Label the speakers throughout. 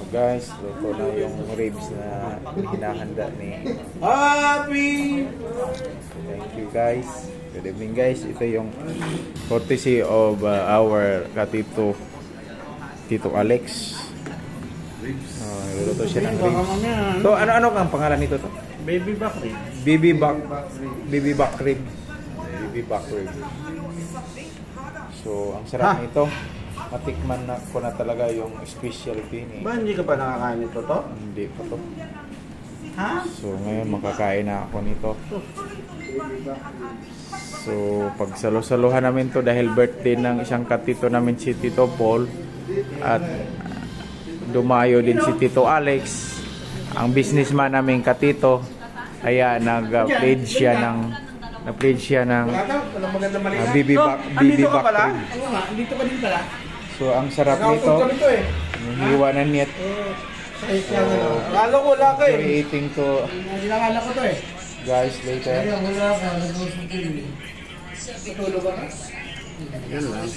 Speaker 1: Guys, luto na yung ribs na hinahanda ni
Speaker 2: Happy!
Speaker 1: Thank you guys. Good evening guys. Ito yung courtesy of our katito Tito Alex. Luto siya ng ribs. So ano ang pangalan nito to?
Speaker 2: Baby back rib.
Speaker 1: Baby back rib. Baby back rib. So ang sarap nito. Matikman na ko na talaga yung specialty ni.
Speaker 2: Ba hindi ka pa nakakain nito to?
Speaker 1: Hindi pa to.
Speaker 2: Ha?
Speaker 1: So ngayon makakain na ako nito. So pagsalo-saluhan namin to dahil birthday ng isang katito namin si Tito Paul at dumayo din si Tito Alex, ang businessman namin katito. Kaya nag-pledge siya ng BB back rib.
Speaker 2: Dito ka din pala.
Speaker 1: So ang sarap nito. Hiwa na niyat.
Speaker 2: Akala ko wala ka
Speaker 1: Enjoy eating to.
Speaker 2: Akala ko to
Speaker 1: Guys, later.
Speaker 2: Wala ka. Tutulog ka? Yan lang.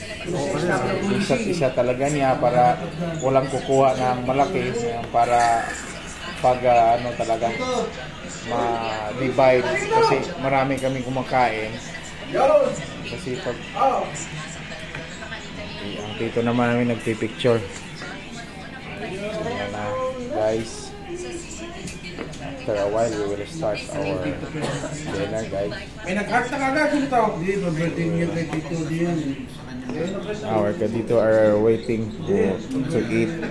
Speaker 1: Isa talaga niya para walang kukuha ng malaki para pag talaga ma-divide kasi marami kaming kumakain kasi pag ang tito naman namin nagpipicture. Ayan na guys, after a while we will start our dinner guys.
Speaker 2: May nag-heart na kagad dito. Hindi, birthday niya kay Tito diyan.
Speaker 1: Our kadito are waiting to eat.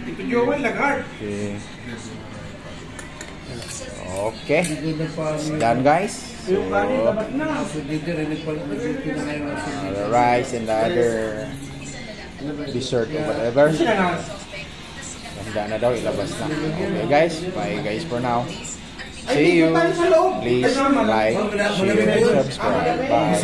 Speaker 2: Tito Joel nag-heart.
Speaker 1: Okay. Done guys. So, the rice and the other dessert or whatever. Handa na daw, ilabas na. Okay guys, bye guys for now. See you. Please like, share, and subscribe. Bye.